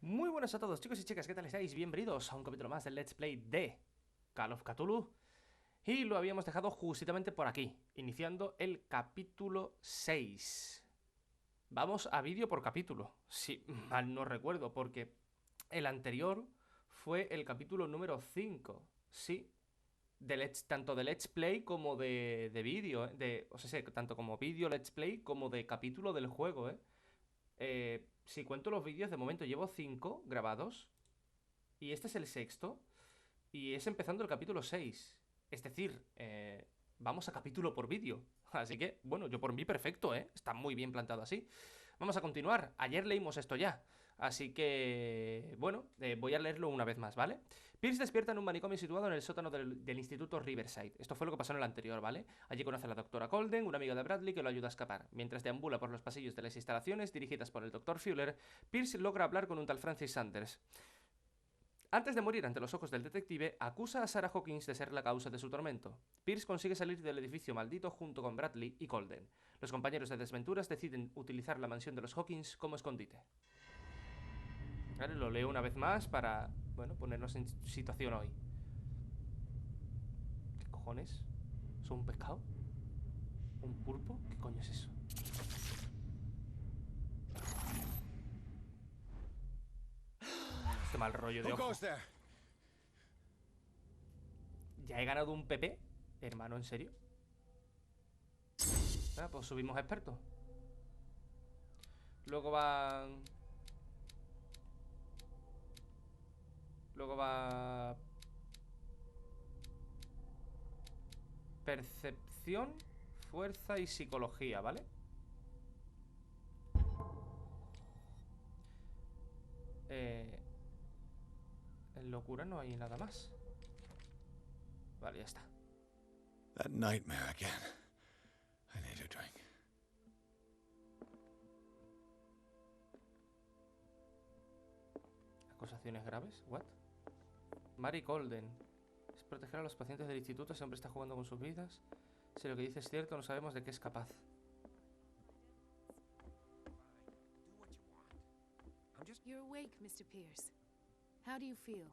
Muy buenas a todos, chicos y chicas, ¿qué tal estáis? Bienvenidos a un capítulo más del Let's Play de Call of Cthulhu. Y lo habíamos dejado justamente por aquí, iniciando el capítulo 6. Vamos a vídeo por capítulo, si mal no recuerdo, porque el anterior fue el capítulo número 5. Sí, tanto de Let's Play como de vídeo, o sea, tanto como vídeo Let's Play como de capítulo del juego, ¿eh? Si cuento los vídeos, de momento llevo 5 grabados. Y este es el sexto. Y es empezando el capítulo 6. Es decir, vamos a capítulo por vídeo. Así que, bueno, yo por mí perfecto, ¿eh? Está muy bien plantado así. Vamos a continuar. Ayer leímos esto ya. Así que, bueno, voy a leerlo una vez más, ¿vale? Pierce despierta en un manicomio situado en el sótano del Instituto Riverside. Esto fue lo que pasó en el anterior, ¿vale? Allí conoce a la doctora Colden, una amiga de Bradley que lo ayuda a escapar. Mientras deambula por los pasillos de las instalaciones dirigidas por el Dr. Fuller, Pierce logra hablar con un tal Francis Sanders. Antes de morir ante los ojos del detective, acusa a Sarah Hawkins de ser la causa de su tormento. Pierce consigue salir del edificio maldito junto con Bradley y Colden. Los compañeros de desventuras deciden utilizar la mansión de los Hawkins como escondite. Vale, lo leo una vez más para, bueno, ponernos en situación hoy. ¿Qué cojones? ¿Son un pescado? ¿Un pulpo? ¿Qué coño es eso? Qué mal rollo de ojo. ¿Ya he ganado un PP? Hermano, ¿en serio? Ah, pues subimos a experto. Luego van... Luego va... Percepción, fuerza y psicología, ¿vale? En locura no hay nada más. Vale, ya está. That nightmare again. I need a drink. ¿Acusaciones graves? ¿What? Mary Colden. Es proteger a los pacientes del instituto. Ese hombre está jugando con sus vidas. Si lo que dice es cierto, no sabemos de qué es capaz. You're awake, Mr. Pierce. How do you feel?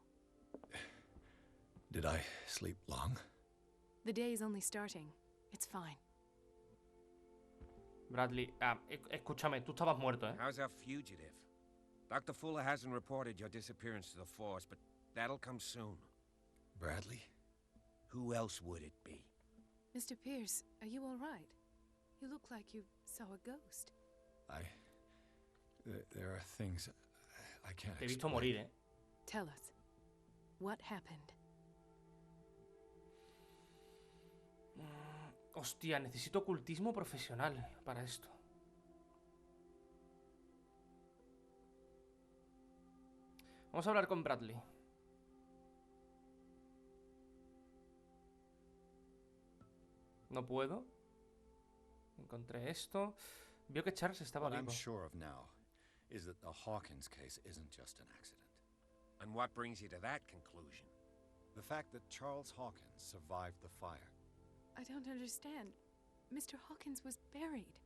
Did I sleep long? The day is only starting. It's fine. Bradley, escúchame, tú estabas muerto, ¿eh? How's our fugitive? Dr. Fuller hasn't reported your disappearance to the force, but that'll come soon. Bradley? Who else would it be? Mr. Pierce, are you all right? You look like you saw a ghost. There are things I can't Te he visto explain. morir, ¿eh? Tell us. What happened? Hostia, necesito ocultismo profesional para esto. Vamos a hablar con Bradley. No puedo. Encontré esto. Vio que Charles estaba What I'm vivo. sure of now is that the Hawkins case isn't just an accident. And what brings you to that conclusion? The fact that Charles Hawkins survived the fire. I don't understand. Mr. Hawkins was buried.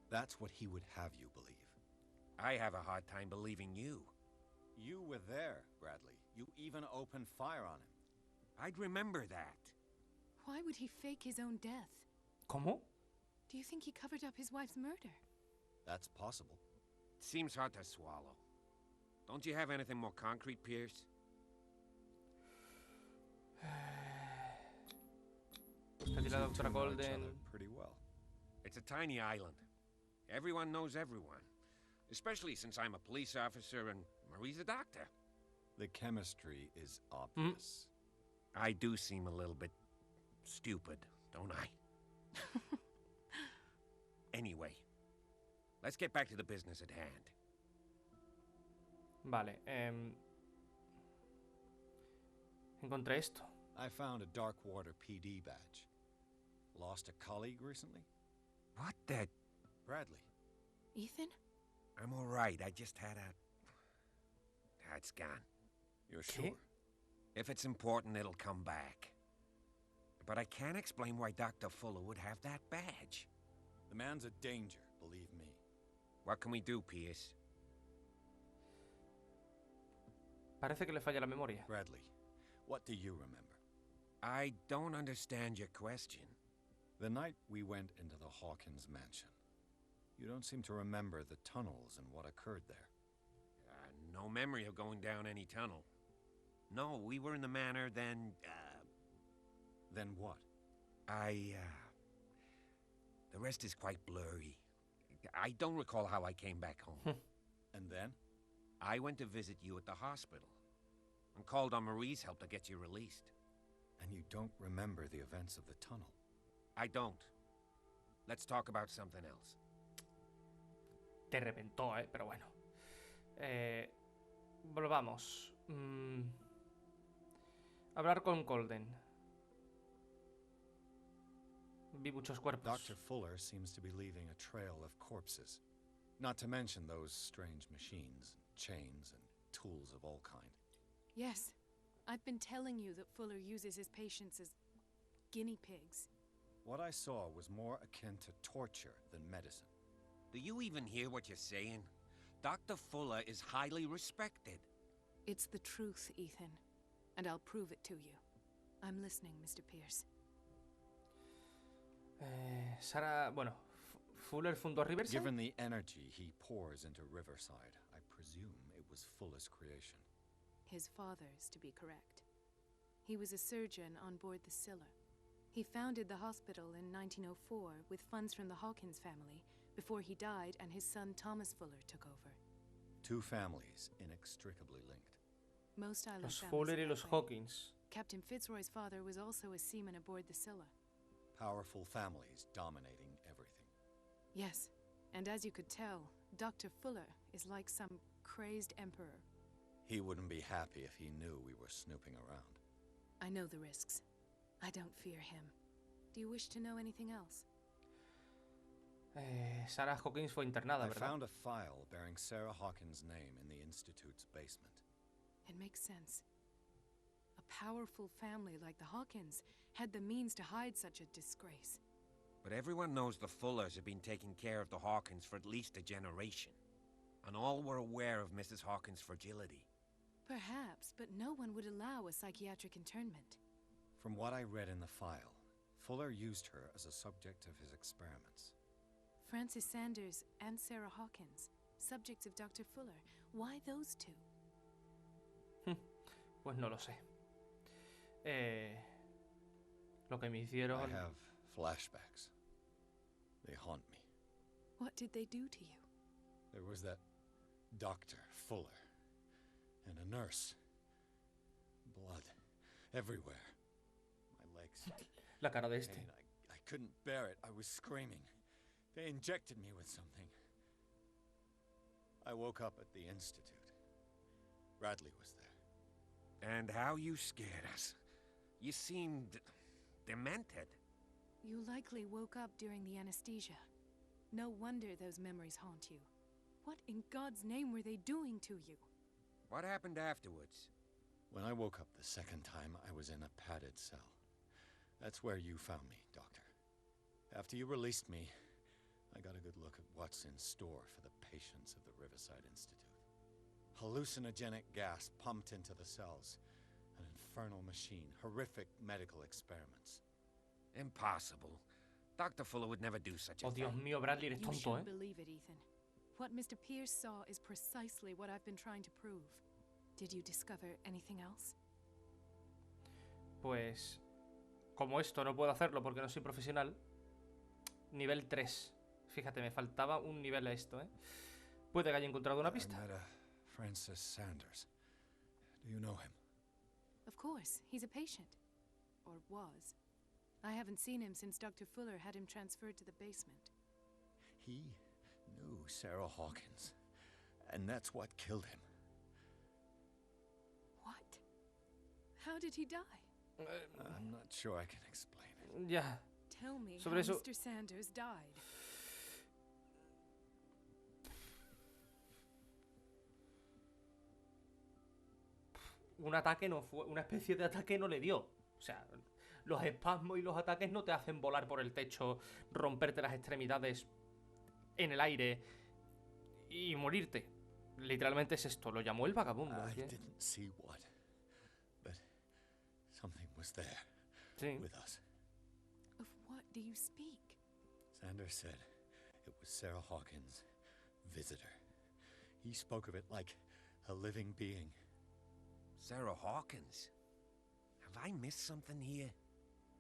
That's what he would have you believe. I have a hard time believing you. You were there, Bradley. You even opened fire on him. I'd remember that. Why would he fake his own death? ¿Cómo? Do you think he covered up his wife's murder? That's possible. It seems hard to swallow. Don't you have anything more concrete, Pierce? Está aquí la Seem to doctora know each other Golden. pretty well. It's a tiny island. Everyone knows everyone. Especially since I'm a police officer and Marie's a doctor. The chemistry is obvious. I do seem a little bit stupid, don't I? Anyway, let's get back to the business at hand. Vale, encontré esto. I found a Darkwater PD badge. Lost a colleague recently? What the... Bradley. Ethan? I'm all right. I just had a... It's gone. You're ¿Qué? sure? If it's important, it'll come back. But I can't explain why Dr. Fuller would have that badge. The man's a danger, believe me. What can we do, Pierce? Parece que le falla la memoria. Bradley, what do you remember? I don't understand your question. The night we went into the Hawkins mansion. You don't seem to remember the tunnels and what occurred there. No memory of going down any tunnel. No, we were in the manor then, Then what? The rest is quite blurry. I don't recall how I came back home. And then? I went to visit you at the hospital and called on Marie's help to get you released. And you don't remember the events of the tunnel? I don't. Let's talk about something else. Te reventó, pero bueno. Volvamos. Hablar con Colden. Vi muchos cuerpos. Dr. Fuller seems to be leaving a trail of corpses. Not to mention those strange machines, chains, and tools of all kind. Yes. I've been telling you that Fuller uses his patients as guinea pigs. What I saw was more akin to torture than medicine. Do you even hear what you're saying? Dr. Fuller is highly respected. It's the truth, Ethan. And I'll prove it to you. I'm listening, Mr. Pierce. Sarah, bueno, Fuller fundó Riverside. Given the energy he pours into Riverside, I presume it was Fuller's creation. His father's, to be correct. He was a surgeon on board the Scylla. He founded the hospital in 1904 with funds from the Hawkins family before he died and his son Thomas Fuller took over. Two families inextricably linked. Most island Los families Fuller are y that los way. Hawkins. Captain Fitzroy's father was also a seaman aboard the Scylla. Powerful families dominating everything. Yes, and as you could tell, Dr. Fuller is like some crazed emperor. He wouldn't be happy if he knew we were snooping around. I know the risks. I don't fear him. Do you wish to know anything else? Sarah Hawkins fue internada, I ¿verdad? found a file bearing Sarah Hawkins' name in the Institute's basement. It makes sense. A powerful family like the Hawkins had the means to hide such a disgrace. But everyone knows the Fullers have been taking care of the Hawkins for at least a generation. And all were aware of Mrs. Hawkins' fragility. Perhaps, but no one would allow a psychiatric internment. From what I read in the file, Fuller used her as a subject of his experiments. Francis Sanders and Sarah Hawkins, subjects of Dr. Fuller. Why those two? Pues no lo sé. Lo que me I hicieron... have flashbacks. They haunt me. What did they do to you? There was that Dr. Fuller and a nurse. Blood everywhere. My legs. La cara de este. Pain. I couldn't bear it. I was screaming. They injected me with something. I woke up at the Institute. Bradley was there. And how you scared us. You seemed demented. You likely woke up during the anesthesia. No wonder those memories haunt you. What in God's name were they doing to you? What happened afterwards? When I woke up the second time, I was in a padded cell. That's where you found me, Doctor. After you released me, I got a good look at what's in store for the patients of the Riverside Institute. Hallucinogenic gas pumped into the cells. An infernal machine. Horrific medical experiments. Impossible. Dr. Fuller would never do such a Oh, Dios thing. mío, Bradley, eres You tonto, should believe it, Ethan. What Mr. Pierce saw is precisely what I've been trying to prove. Did you discover anything else? Pues, como esto no puedo hacerlo porque no soy profesional, nivel 3. Fíjate, me faltaba un nivel a esto, ¿eh? Puede que haya encontrado una I pista. met a Francis Sanders. Do you know him? Of course, he's a patient. Or was. I haven't seen him since Dr. Fuller had him transferred to the basement. He knew Sarah Hawkins. And that's what killed him. What? How did he die? I'm not sure I can explain it. Ya. Tell me how Sobre eso- Mr. Sanders died. Un ataque no fue... Una especie de ataque no le dio. O sea, los espasmos y los ataques no te hacen volar por el techo, romperte las extremidades en el aire y morirte. literalmente es esto, lo llamó el vagabundo. I ¿sí? didn't see what, but something was there Sí. with us. Of what do you speak? Sanders said it was Sarah Hawkins' visitor. He spoke of it like a living being. Sarah Hawkins? Have I missed something here?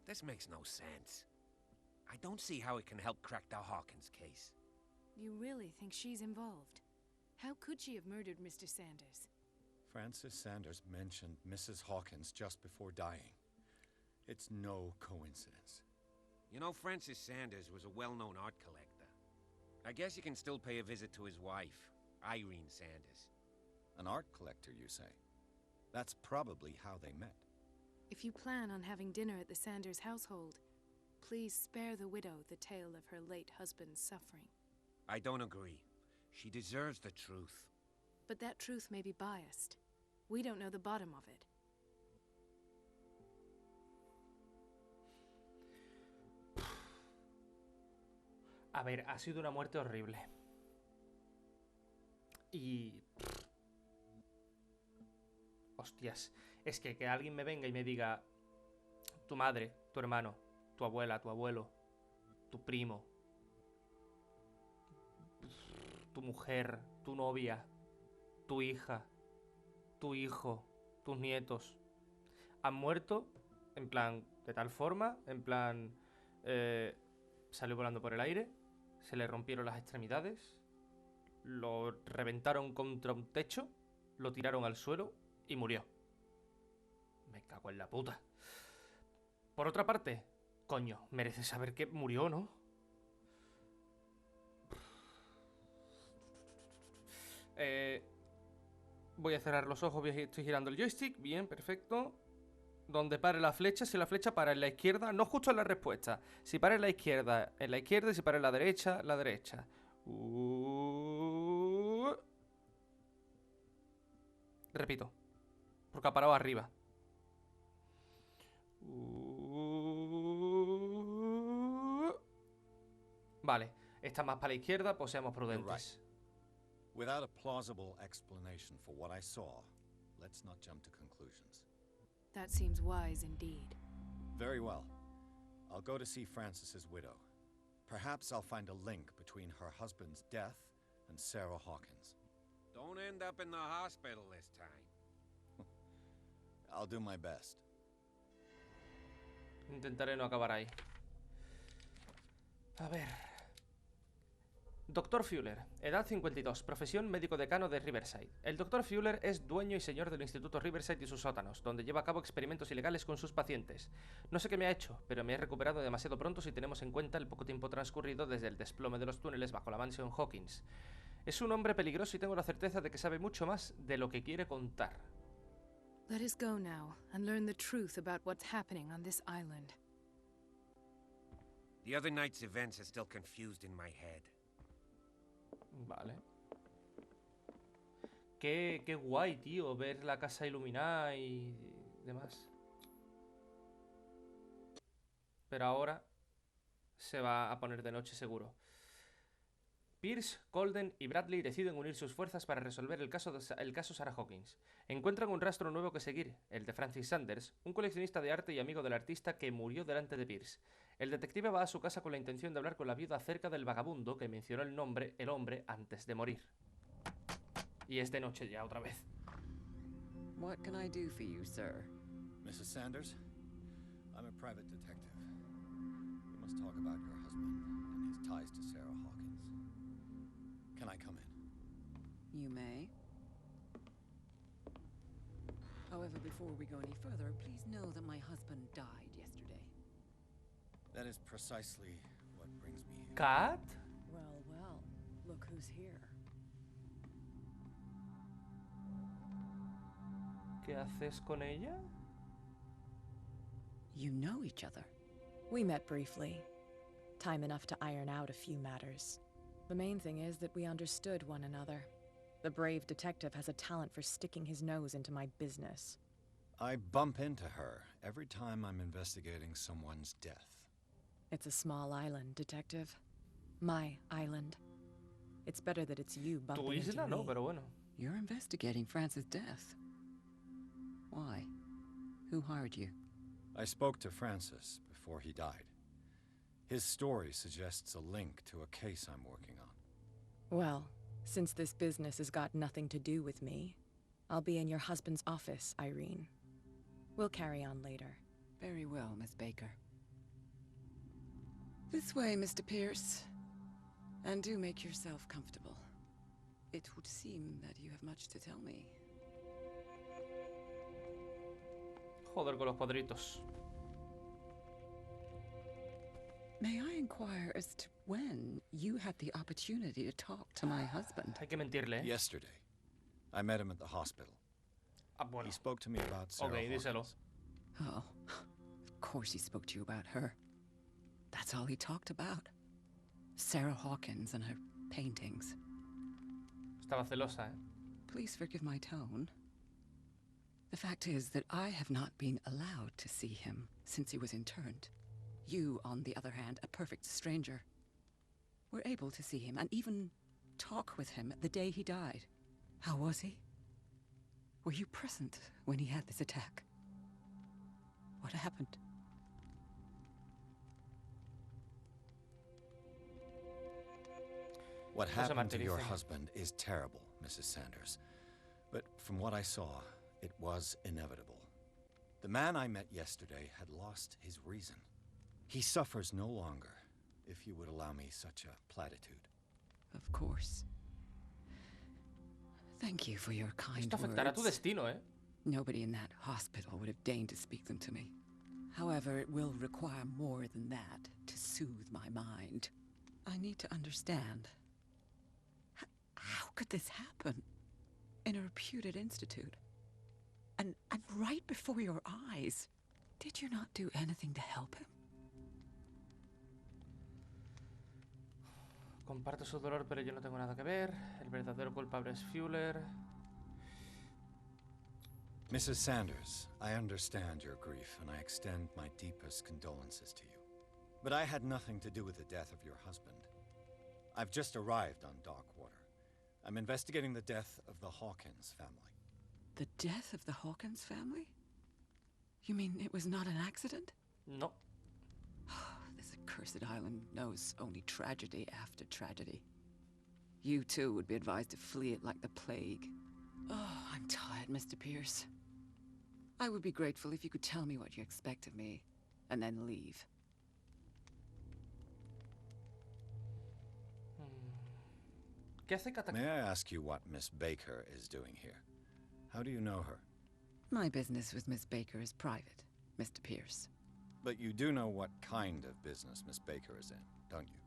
This makes no sense. I don't see how it can help crack the Hawkins case. You really think she's involved? How could she have murdered Mr. Sanders? Francis Sanders mentioned Mrs. Hawkins just before dying. It's no coincidence. You know, Francis Sanders was a well-known art collector. I guess you can still pay a visit to his wife, Irene Sanders. An art collector, you say? That's probably how they met. If you plan on having dinner at the Sanders household, please spare the widow the tale of her late husband's suffering. I don't agree. She deserves the truth. But that truth may be biased. We don't know the bottom of it. A ver, ha sido una muerte horrible. Y... hostias, es que alguien me venga y me diga tu madre, tu hermano, tu abuela, tu abuelo, tu primo, tu mujer, tu novia, tu hija, tu hijo, tus nietos han muerto, en plan, de tal forma, en plan, salió volando por el aire, se le rompieron las extremidades, lo reventaron contra un techo, lo tiraron al suelo y murió. Me cago en la puta. Por otra parte, coño, merece saber que murió, ¿no? Voy a cerrar los ojos, estoy girando el joystick, bien, perfecto. Donde pare la flecha, si la flecha para en la izquierda, no justo en la respuesta. Si para en la izquierda, y si para en la derecha, la derecha. Repito, porque ha parado arriba. Vale, está más para la izquierda, pues seamos prudentes. Without a plausible explanation for what I saw, let's not jump to conclusions. That seems wise indeed. Very well. I'll go to see Francis's widow. Perhaps I'll find a link between her husband's death and Sarah Hawkins. Don't end up in the hospital this time. I'll do my best. Intentaré no acabar ahí. A ver. Dr. Fuller, edad 52, profesión médico decano de Riverside. El Dr. Fuller es dueño y señor del Instituto Riverside y sus sótanos, donde lleva a cabo experimentos ilegales con sus pacientes. No sé qué me ha hecho, pero me he recuperado demasiado pronto si tenemos en cuenta el poco tiempo transcurrido desde el desplome de los túneles bajo la mansión Hawkins. Es un hombre peligroso y tengo la certeza de que sabe mucho más de lo que quiere contar. Let us go now and learn the truth about what's happening on this island. The other night's events are still confused in my head. Vale. Qué guay, tío, ver la casa iluminada y demás. Pero ahora se va a poner de noche seguro. Pierce, Colden y Bradley deciden unir sus fuerzas para resolver el caso Sarah Hawkins. Encuentran un rastro nuevo que seguir, el de Francis Sanders, un coleccionista de arte y amigo del artista que murió delante de Pierce. El detective va a su casa con la intención de hablar con la viuda acerca del vagabundo que mencionó el hombre, antes de morir. Y es de noche ya otra vez. What can I do for you, sir? Mrs. Sanders, I'm a private detective. We must talk about your husband and his ties to Sarah Hawkins. Can I come in? You may. However, before we go any further, please know that my husband died yesterday. That is precisely what brings me here. ¿Cat? Well, well, look who's here. ¿Qué haces con ella? You know each other. We met briefly. Time enough to iron out a few matters. The main thing is that we understood one another. The brave detective has a talent for sticking his nose into my business. I bump into her every time I'm investigating someone's death. It's a small island, detective. My island. It's better that it's you Tu bumping into isla me. no, pero bueno. You're investigating Francis' death. Why? Who hired you? I spoke to Francis before he died. His story suggests a link to a case I'm working on. Well, since this business has got nothing to do with me, I'll be in your husband's office, Irene. We'll carry on later. Very well, Miss Baker. This way, Mr. Pierce. And do make yourself comfortable. It would seem that you have much to tell me. Joder con los cuadritos. May I inquire as to when you had the opportunity to talk to my husband? Hay que mentirle, ¿eh? Yesterday, I met him at the hospital. Ah, bueno. He spoke to me about Sarah Ok, díselo. Hawkins. Oh, of course he spoke to you about her. That's all he talked about. Sarah Hawkins and her paintings. Estaba celosa, ¿eh? Please forgive my tone. The fact is that I have not been allowed to see him since he was interned. You, on the other hand, a perfect stranger, were able to see him and even talk with him the day he died. How was he? Were you present when he had this attack? What happened? What happened to your martiricen. husband is terrible, Mrs. Sanders. But from what I saw, it was inevitable. The man I met yesterday had lost his reason. He suffers no longer, if you would allow me such a platitude. Of course. Thank you for your kind Esto afectará tu words. destino, ¿eh? Nobody in that hospital would have deigned to speak them to me. However, it will require more than that to soothe my mind. I need to understand. How could this happen? In a reputed institute? And right before your eyes? Did you not do anything to help him? Comparto su dolor, pero yo no tengo nada que ver. El verdadero culpable es Fuller. Mrs. Sanders, I understand your grief, and I extend my deepest condolences to you. But I had nothing to do with the death of your husband. I've just arrived on Darkwater. I'm investigating the death of the Hawkins family. The death of the Hawkins family? You mean it was not an accident? No. This accursed island knows only tragedy after tragedy. You too would be advised to flee it like the plague. Oh, I'm tired, Mr. Pierce. I would be grateful if you could tell me what you expect of me, and then leave. ¿Qué hace Cata? May I ask you what Miss Baker is doing here? How do you know her? My business with Miss Baker is private, Mr. Pierce. But you do know what kind of business Miss Baker is in, don't you?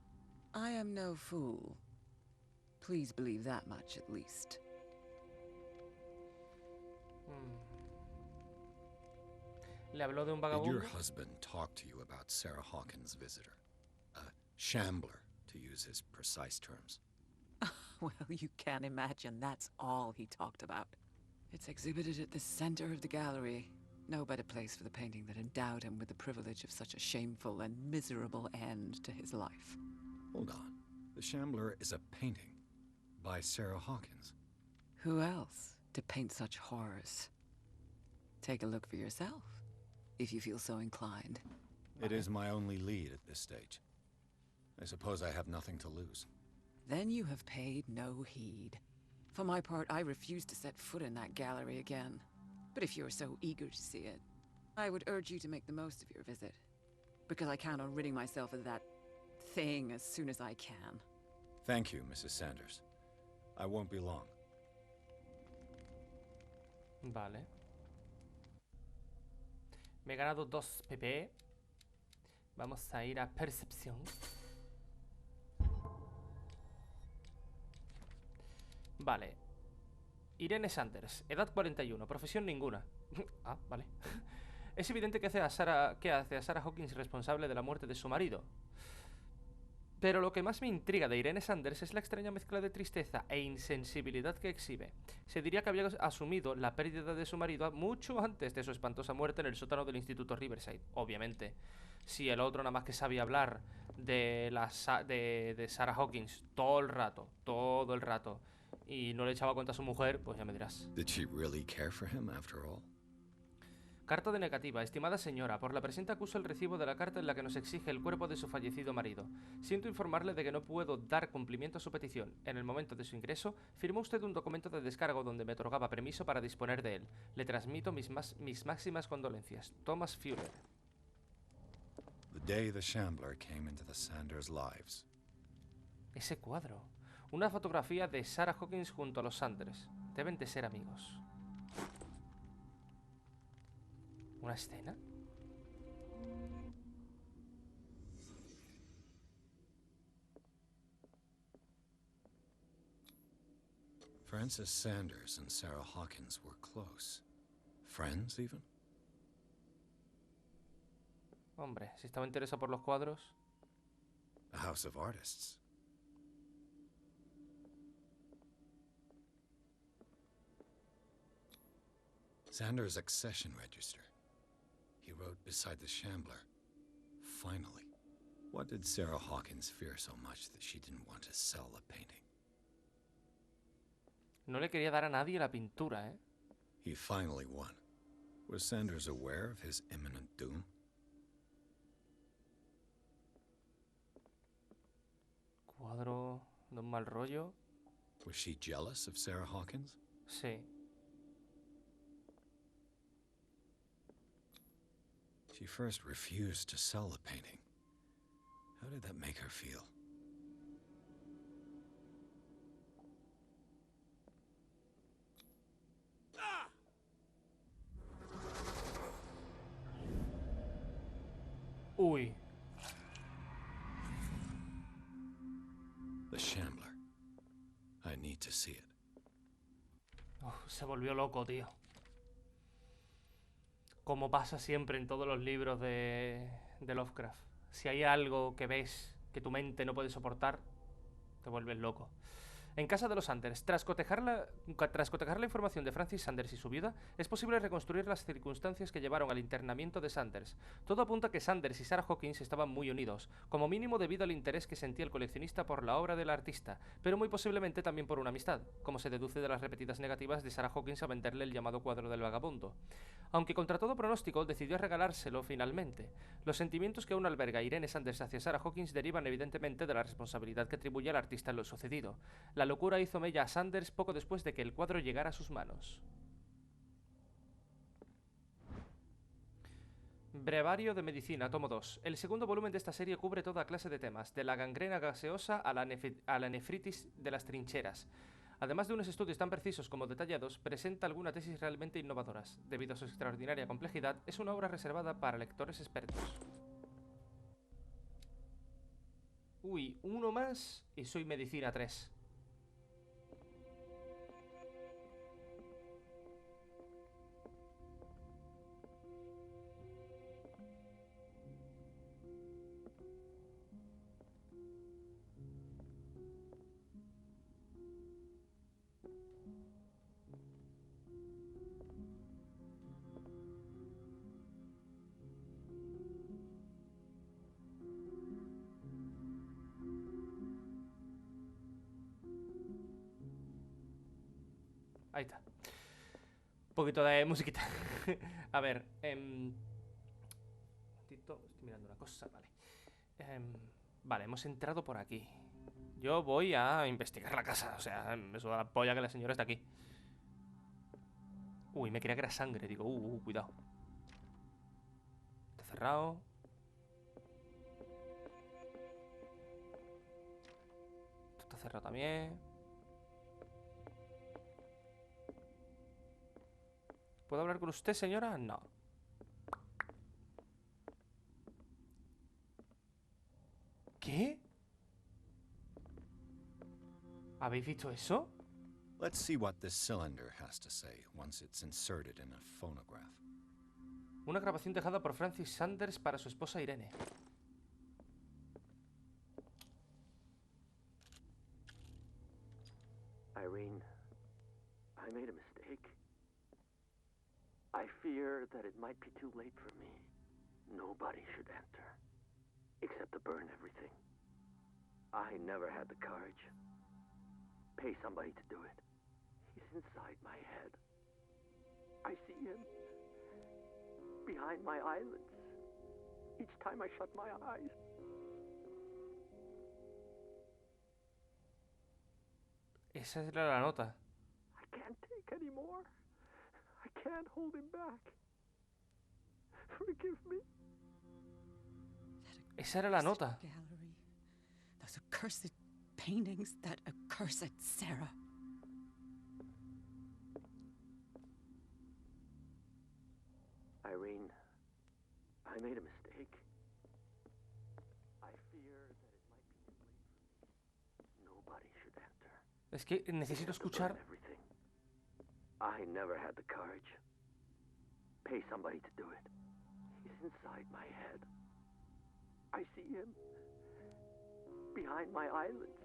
I am no fool. Please believe that much, at least. Le habló de un Did your vagabundo. husband talk to you about Sarah Hawkins' visitor? A shambler, to use his precise terms. Well, you can imagine that's all he talked about. It's exhibited at the center of the gallery. No better place for the painting that endowed him with the privilege of such a shameful and miserable end to his life. Hold on. The Shambler is a painting by Sarah Hawkins. Who else to paint such horrors? Take a look for yourself, if you feel so inclined. It is my only lead at this stage. I suppose I have nothing to lose. Then you have paid no heed. For my part, I refuse to set foot in that gallery again. But if you're so eager to see it, I would urge you to make the most of your visit. Because I count on ridding myself of that thing as soon as I can. Thank you, Mrs. Sanders. I won't be long. Vale. Me he ganado 2 PP. Vamos a ir a percepción. Vale. Irene Sanders, edad 41, profesión ninguna. Ah, vale. Es evidente que hace a Sarah Hawkins responsable de la muerte de su marido. Pero lo que más me intriga de Irene Sanders es la extraña mezcla de tristeza e insensibilidad que exhibe. Se diría que había asumido la pérdida de su marido mucho antes de su espantosa muerte en el sótano del Instituto Riverside. Obviamente, si el otro nada más que sabía hablar de Sarah Hawkins todo el rato, y no le echaba cuenta a su mujer, pues ya me dirás. Did she really care for him after all? Carta de negativa. Estimada señora, por la presente acuso el recibo de la carta en la que nos exige el cuerpo de su fallecido marido. Siento informarle de que no puedo dar cumplimiento a su petición. En el momento de su ingreso, firmó usted un documento de descargo donde me otorgaba permiso para disponer de él. Le transmito mis máximas condolencias. Thomas Fuller. The day the Shambler came into the Sanders' lives. Ese cuadro. Una fotografía de Sarah Hawkins junto a los Sanders. Deben de ser amigos. ¿Una escena? Francis Sanders and Sarah Hawkins were close. Friends, even? Hombre, si estaba interesado por los cuadros. A house of artists. Sanders' accession register. He wrote beside the Shambler, "Finally." What did Sarah Hawkins fear so much that she didn't want to sell the painting? No le quería dar a nadie la pintura, ¿eh? He finally won. Was Sanders aware of his imminent doom? Cuadro de un mal rollo. Was she jealous of Sarah Hawkins? Sí. She first refused to sell the painting. How did that make her feel? Uy. The Shambler. I need to see it. Se volvió loco, tío. Como pasa siempre en todos los libros de Lovecraft. Si hay algo que ves que tu mente no puede soportar, te vuelves loco. En casa de los Sanders, tras cotejar la información de Francis Sanders y su viuda, es posible reconstruir las circunstancias que llevaron al internamiento de Sanders. Todo apunta a que Sanders y Sarah Hawkins estaban muy unidos, como mínimo debido al interés que sentía el coleccionista por la obra del artista, pero muy posiblemente también por una amistad, como se deduce de las repetidas negativas de Sarah Hawkins a venderle el llamado cuadro del vagabundo. Aunque contra todo pronóstico decidió regalárselo finalmente. Los sentimientos que aún alberga Irene Sanders hacia Sarah Hawkins derivan evidentemente de la responsabilidad que atribuye al artista en lo sucedido. La locura hizo mella a Sanders poco después de que el cuadro llegara a sus manos. Brevario de Medicina, tomo 2. El segundo volumen de esta serie cubre toda clase de temas, de la gangrena gaseosa a la nefritis de las trincheras. Además de unos estudios tan precisos como detallados, presenta algunas tesis realmente innovadoras. Debido a su extraordinaria complejidad, es una obra reservada para lectores expertos. Uy, uno más y soy Medicina 3. Ahí está. Un poquito de musiquita. A ver. Un momentito. Estoy mirando una cosa. Vale. Vale, hemos entrado por aquí. Yo voy a investigar la casa. O sea, me suda la polla que la señora está aquí. Uy, me creía que era sangre. Digo, cuidado. Está cerrado. Esto está cerrado también. ¿Puedo hablar con usted, señora? No. ¿Qué? ¿Habéis visto eso? Let's see what this cylinder has to say once it's inserted in a phonograph. Una grabación dejada por Francis Sanders para su esposa Irene. Irene, I made a mistake. I fear that it might be too late for me. Nobody should enter, except to burn everything. I never had the courage. Pay somebody to do it. He's inside my head. I see him behind my eyelids. Each time I shut my eyes. Esa era la nota. I can't take any more. I can't hold him back. Forgive me. Esa era la nota. Gallery. Those accursed paintings, that accursed Sarah. Irene, I made a mistake. I fear that it might be too late for me. Nobody should enter. Es que necesito escuchar. Everything. I never had the courage. Pay somebody to do it. He's inside my head. I see him behind my eyelids.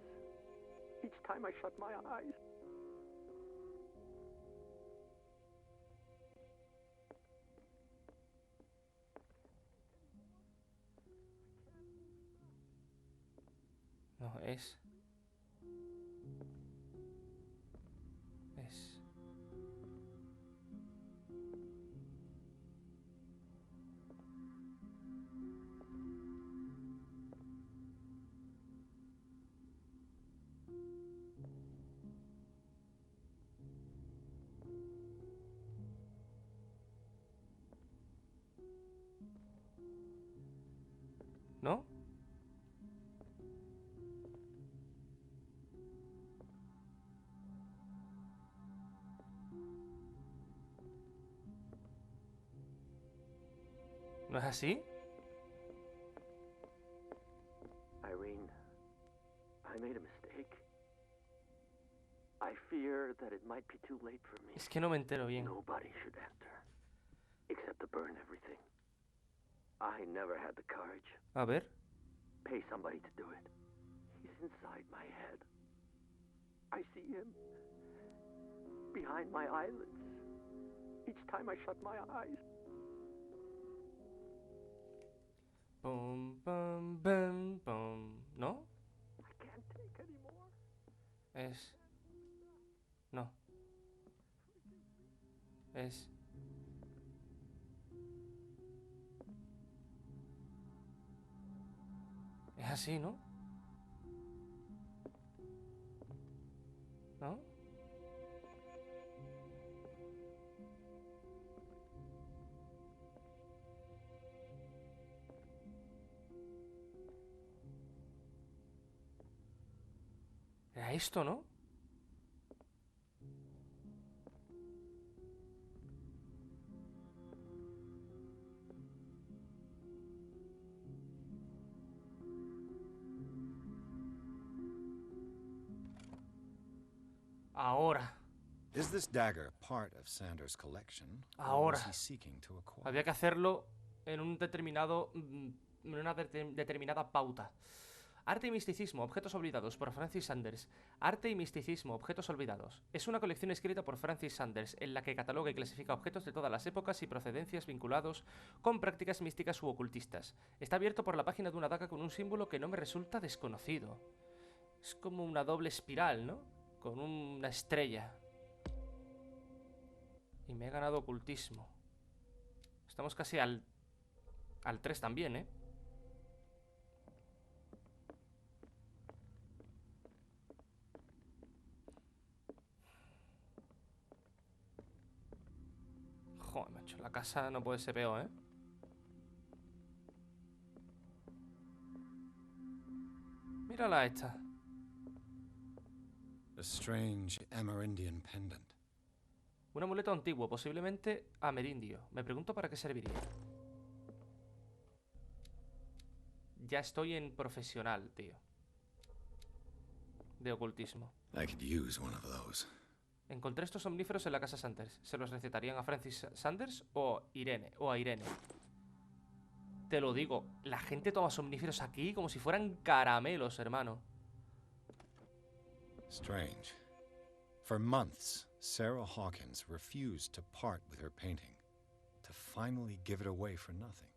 Each time I shut my eyes. No, es. ¿No? ¿No es así? Irene, I made a mistake. I fear that it might be too late for me. Es que no me entero bien. Nobody should enter, except to burn everything. I never had the courage. A ver. Pay somebody to do it. He's inside my head. I see him behind my eyelids. Each time I shut my eyes. Pum, pum, pum, pum. ¿No? I can't take any more. Es. No. Es. Es así, ¿no? ¿No? Era esto, ¿no? Ahora. Is this dagger part of Sanders' collection? Or Ahora. was he seeking to acquire? Había que hacerlo en un determinado. En una determinada pauta. Arte y misticismo, objetos olvidados, por Francis Sanders. Arte y misticismo, objetos olvidados. Es una colección escrita por Francis Sanders, en la que cataloga y clasifica objetos de todas las épocas y procedencias vinculados con prácticas místicas u ocultistas. Está abierto por la página de una daga con un símbolo que no me resulta desconocido. Es como una doble espiral, ¿no? Con una estrella. Y me he ganado ocultismo. Estamos casi al 3 también, ¿eh? Joder, macho, la casa no puede ser peor, ¿eh? Mírala esta. A strange Amerindian pendant. Un amuleto antiguo, posiblemente amerindio. Me pregunto para qué serviría. Ya estoy en profesional, tío. De ocultismo. I could use one of those. Encontré estos somníferos en la casa Sanders. ¿Se los recetarían a Francis Sanders o Irene? O a Irene? Te lo digo, la gente toma somníferos aquí como si fueran caramelos, hermano. Strange. For months, Sarah Hawkins refused to part with her painting, to finally give it away for nothing.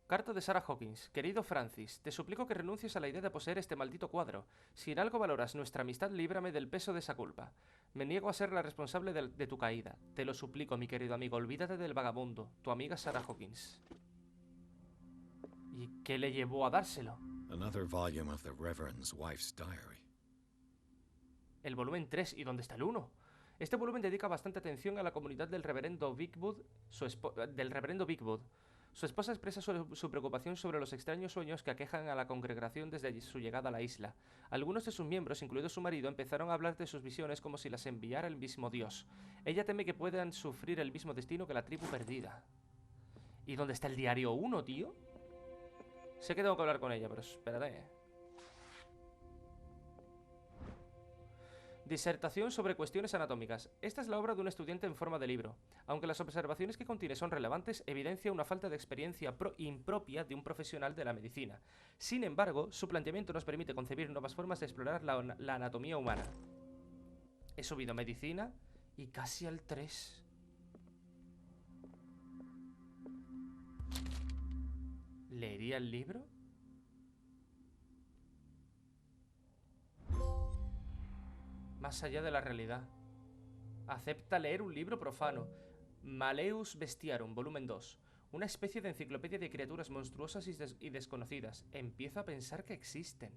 Carta de Sarah Hawkins. Querido Francis, te suplico que renuncies a la idea de poseer este maldito cuadro. Si en algo valoras nuestra amistad, líbrame del peso de esa culpa. Me niego a ser la responsable de tu caída. Te lo suplico, mi querido amigo. Olvídate del vagabundo. Tu amiga Sarah Hawkins. ¿Y qué le llevó a dárselo? Another volume of the Reverend's wife's diary. El volumen 3. ¿Y dónde está el 1? Este volumen dedica bastante atención a la comunidad del reverendo Bigwood, Su esposa expresa su preocupación sobre los extraños sueños que aquejan a la congregación desde su llegada a la isla. Algunos de sus miembros, incluido su marido, empezaron a hablar de sus visiones como si las enviara el mismo Dios. Ella teme que puedan sufrir el mismo destino que la tribu perdida. ¿Y dónde está el diario 1, tío? Sé que tengo que hablar con ella, pero espérate. Disertación sobre cuestiones anatómicas. Esta es la obra de un estudiante en forma de libro. Aunque las observaciones que contiene son relevantes, evidencia una falta de experiencia impropia de un profesional de la medicina. Sin embargo, su planteamiento nos permite concebir nuevas formas de explorar la anatomía humana. He subido medicina y casi al 3. ¿Leería el libro? Más allá de la realidad. Acepta leer un libro profano. Malleus Bestiarum, volumen 2. Una especie de enciclopedia de criaturas monstruosas y desconocidas. Empiezo a pensar que existen.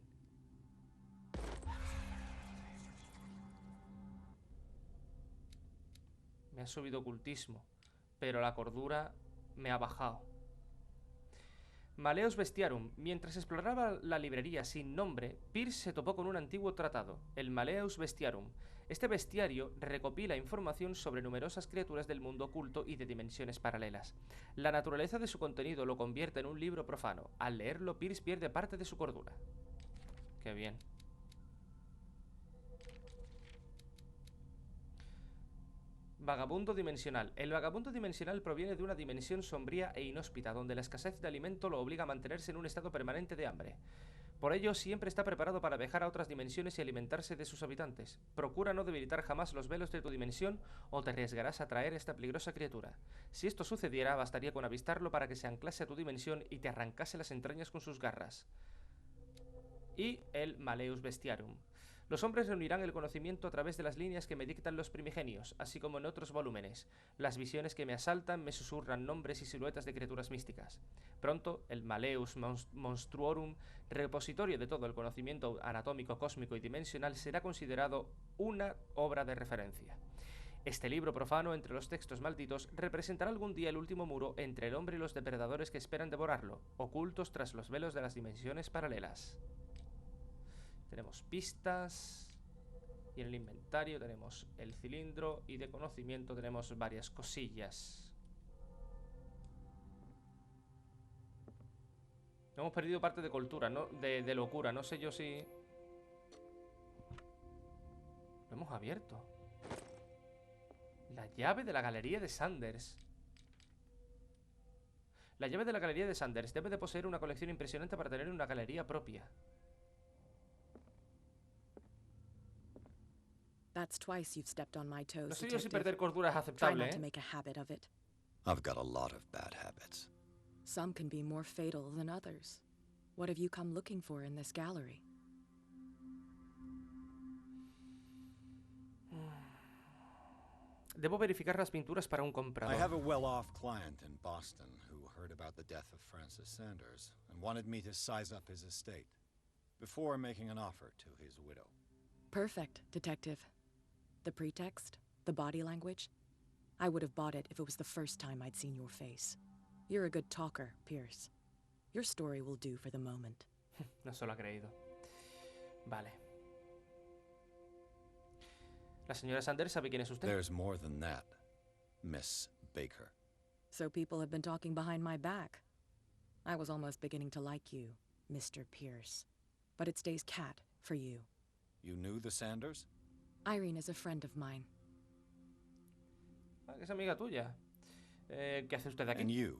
Me ha subido ocultismo, pero la cordura me ha bajado. Malleus Bestiarum. Mientras exploraba la librería sin nombre, Pierce se topó con un antiguo tratado, el Malleus Bestiarum. Este bestiario recopila información sobre numerosas criaturas del mundo oculto y de dimensiones paralelas. La naturaleza de su contenido lo convierte en un libro profano. Al leerlo, Pierce pierde parte de su cordura. Qué bien. Vagabundo dimensional. El vagabundo dimensional proviene de una dimensión sombría e inhóspita, donde la escasez de alimento lo obliga a mantenerse en un estado permanente de hambre. Por ello, siempre está preparado para viajar a otras dimensiones y alimentarse de sus habitantes. Procura no debilitar jamás los velos de tu dimensión o te arriesgarás a atraer a esta peligrosa criatura. Si esto sucediera, bastaría con avistarlo para que se anclase a tu dimensión y te arrancase las entrañas con sus garras. Y el Malleus Bestiarum. Los hombres reunirán el conocimiento a través de las líneas que me dictan los primigenios, así como en otros volúmenes. Las visiones que me asaltan me susurran nombres y siluetas de criaturas místicas. Pronto, el Malleus Monstruorum, repositorio de todo el conocimiento anatómico, cósmico y dimensional, será considerado una obra de referencia. Este libro profano entre los textos malditos representará algún día el último muro entre el hombre y los depredadores que esperan devorarlo, ocultos tras los velos de las dimensiones paralelas. Tenemos pistas. Y en el inventario tenemos el cilindro. Y de conocimiento tenemos varias cosillas. Hemos perdido parte de cultura, ¿no? De locura. No sé yo si... Lo hemos abierto. La llave de la galería de Sanders. La llave de la galería de Sanders debe de poseer una colección impresionante para tener una galería propia. That's twice you've stepped on my toes, No sé yo si detective. perder cordura es Try aceptable, not to ¿eh? make a habit of it. I've got a lot of bad habits. Some can be more fatal than others. What have you come looking for in this gallery? Debo verificar las pinturas para un I comprador. have a well-off client in Boston who heard about the death of Francis Sanders and wanted me to size up his estate before making an offer to his widow. Perfect, detective. The pretext? The body language? I would have bought it if it was the first time I'd seen your face. You're a good talker, Pierce. Your story will do for the moment. No se lo ha creído. Vale. La señora Sanders sabe quién es usted. There's more than that, Miss Baker. So people have been talking behind my back. I was almost beginning to like you, Mr. Pierce. But it stays cat for you. You knew the Sanders? Irene is a friend of mine. Ah, que es amiga tuya. ¿Qué hace usted aquí? And you?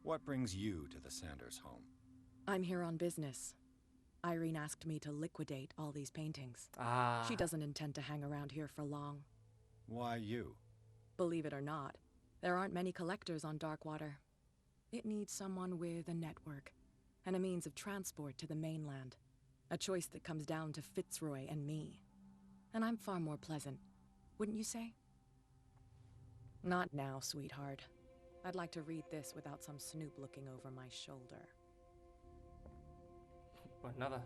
What brings you to the Sanders home? I'm here on business. Irene asked me to liquidate all these paintings. Ah. She doesn't intend to hang around here for long. Why you? Believe it or not, there aren't many collectors on Darkwater. It needs someone with a network and a means of transport to the mainland. A choice that comes down to Fitzroy and me. And I'm far more pleasant, wouldn't you say? Not now, sweetheart. I'd like to read this without some snoop looking over my shoulder. Pues nada.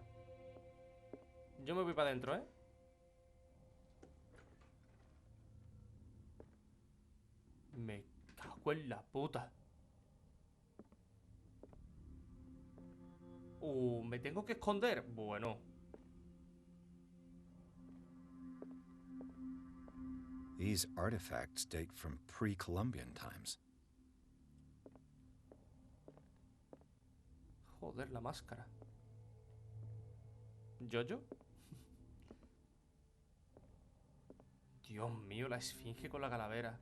Yo me voy para adentro, ¿eh? Me cago en la puta. ¿Me tengo que esconder? Bueno. These artifacts date from pre-Columbian times. Joder, la máscara. ¿Jojo? Dios mío, la esfinge con la calavera.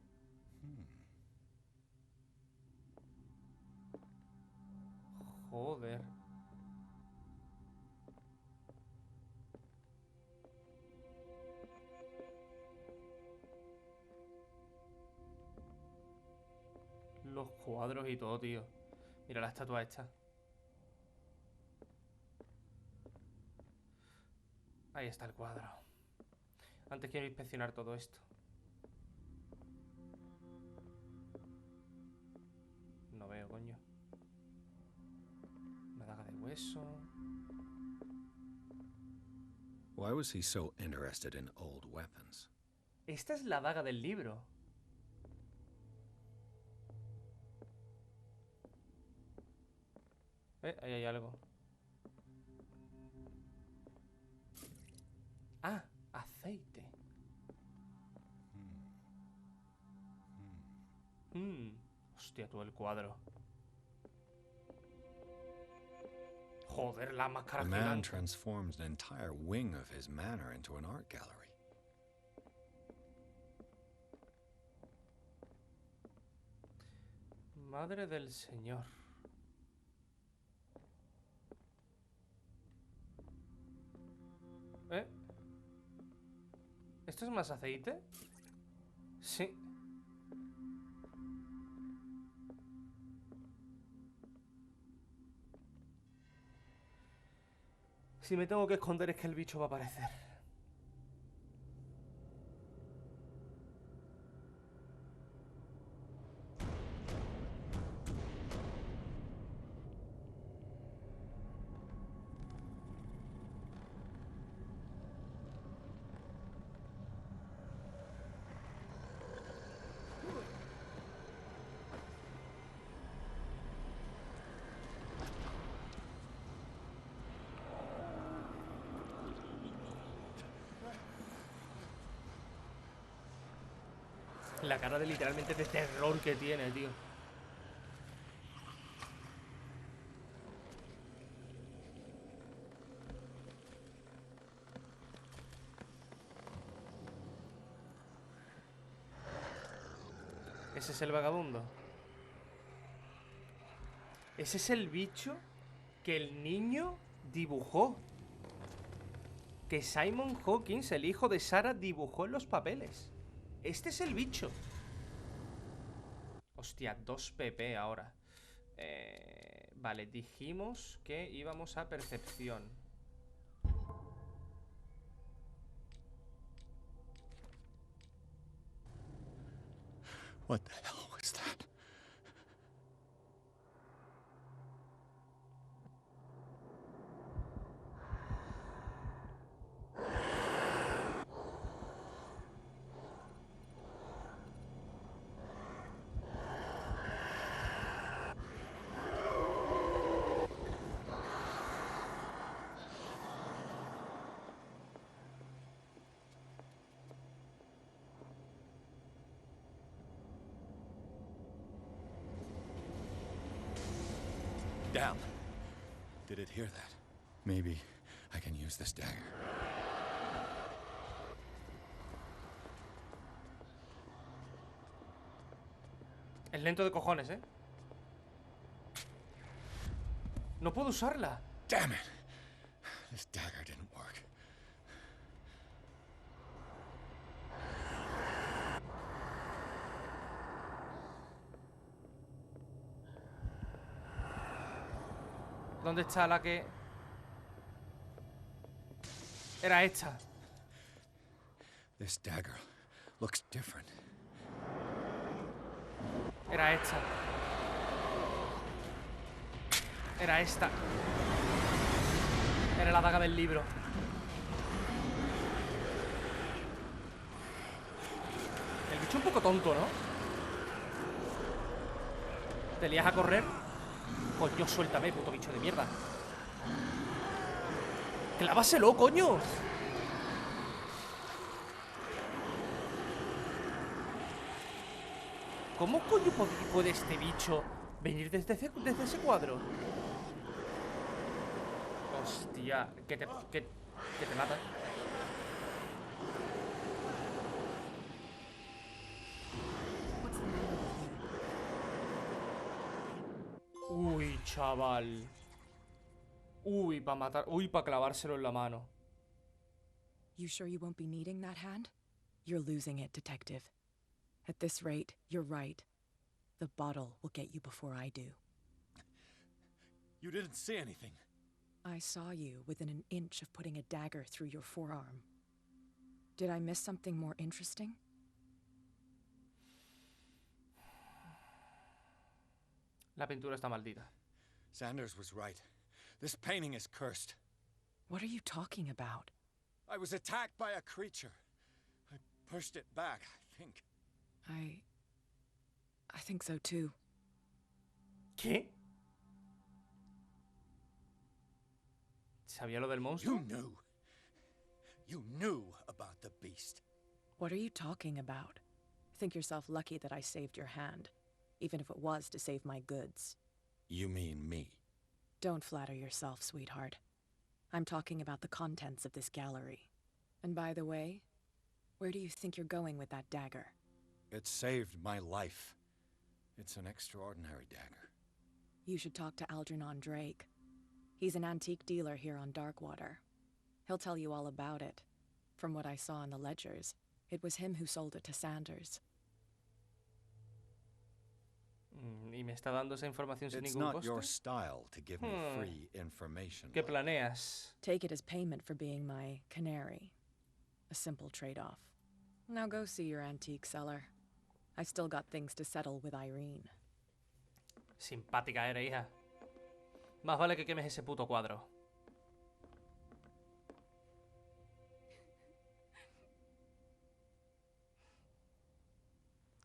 Joder. Los cuadros y todo, tío. Mira la estatua esta. Ahí está el cuadro. Antes quiero inspeccionar todo esto. No veo, coño. Una daga de hueso. Why was he so interested in old weapons? Esta es la daga del libro. Ahí hay algo. Ah, aceite. Hostia, todo el cuadro. Joder, la máscara A man gigante. transforms an entire wing of his manor into an art gallery. Madre del Señor. ¿Esto es más aceite? Sí. Si me tengo que esconder es que el bicho va a aparecer. La cara de literalmente de terror que tiene, tío. Ese es el vagabundo. Ese es el bicho que el niño dibujó. Que Simon Hawkins, el hijo de Sarah, dibujó en los papeles. Este es el bicho. Hostia, 2 PP ahora. Vale, dijimos que íbamos a percepción. What the hell was that? Damn. Did it hear that? Maybe I can use this dagger. Es lento de cojones, ¿eh? No puedo usarla. Damn it! This dagger didn't work. ¿Dónde está la que...? Era esta. This dagger looks different. Era esta. Era esta. Era la daga del libro. El bicho un poco tonto, ¿no? ¿Te lías a correr? Coño, suéltame, puto bicho de mierda. ¡Clávaselo, coño! ¿Cómo coño puede este bicho venir desde ese cuadro? Hostia, que te mata. Uy, chaval. Uy, para matar. Uy, para clavárselo en la mano. You sure you won't be needing that hand? You're losing it, Detective. At this rate, you're right. The bottle will get you before I do. You didn't see anything. I saw you within an inch of putting a dagger through your forearm. Did I miss something more interesting? La pintura está maldita. Sanders was right. This painting is cursed. What are you talking about? I was attacked by a creature. I pushed it back, I think. I think so too. ¿Qué? ¿Sabía lo del monstruo? You knew about the beast. What are you talking about? Think yourself lucky that I saved your hand, even if it was to save my goods. You mean me? Don't flatter yourself, sweetheart. I'm talking about the contents of this gallery. And by the way, where do you think you're going with that dagger? It saved my life. It's an extraordinary dagger. You should talk to Algernon Drake. He's an antique dealer here on Darkwater. He'll tell you all about it. From what I saw in the ledgers, it was him who sold it to Sanders. Y me está dando esa información sin It's ningún not your coste. style to give me free information. ¿Qué like planeas? Take it as payment for being my canary. A simple trade-off. Now go see your antique seller. I still got things to settle with Irene. Simpática eres, hija. Más vale que quemes ese puto cuadro.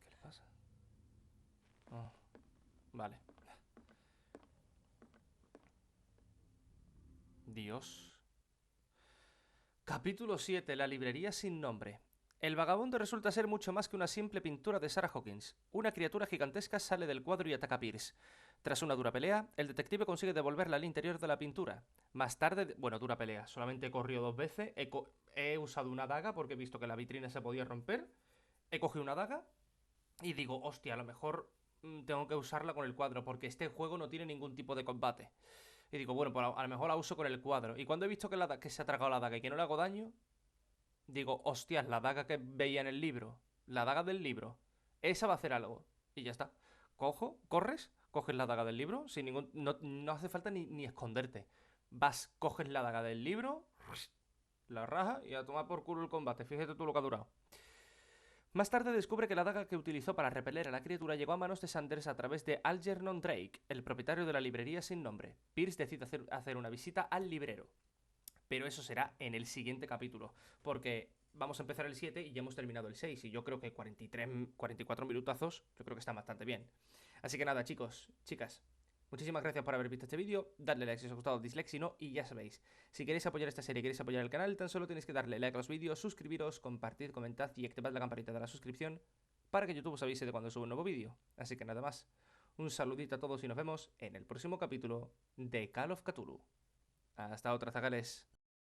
¿Qué le pasa? Oh, vale. Dios. Capítulo 7. La librería sin nombre. El vagabundo resulta ser mucho más que una simple pintura de Sarah Hawkins. Una criatura gigantesca sale del cuadro y ataca a Pierce. Tras una dura pelea, el detective consigue devolverla al interior de la pintura. Más tarde, bueno, dura pelea, solamente he corrido 2 veces, he usado una daga porque he visto que la vitrina se podía romper, he cogido una daga y digo, hostia, a lo mejor tengo que usarla con el cuadro porque este juego no tiene ningún tipo de combate. Y digo, bueno, pues a lo mejor la uso con el cuadro. Y cuando he visto que se ha tragado la daga y que no le hago daño, digo, hostias, la daga que veía en el libro, la daga del libro, esa va a hacer algo. Y ya está. Corres, coges la daga del libro, sin ningún, no hace falta ni esconderte. Vas, coges la daga del libro, la rajas y a tomar por culo el combate. Fíjate tú lo que ha durado. Más tarde descubre que la daga que utilizó para repeler a la criatura llegó a manos de Sanders a través de Algernon Drake, el propietario de la librería sin nombre. Pierce decide hacer una visita al librero. Pero eso será en el siguiente capítulo, porque vamos a empezar el 7 y ya hemos terminado el 6, y yo creo que 44 minutazos, yo creo que está bastante bien. Así que nada, chicos, chicas, muchísimas gracias por haber visto este vídeo, dadle like si os ha gustado, dislike si no, y ya sabéis, si queréis apoyar esta serie, queréis apoyar el canal, tan solo tenéis que darle like a los vídeos, suscribiros, compartid, comentad y activad la campanita de la suscripción para que YouTube os avise de cuando subo un nuevo vídeo. Así que nada más, un saludito a todos y nos vemos en el próximo capítulo de Call of Cthulhu. Hasta otra, zagales.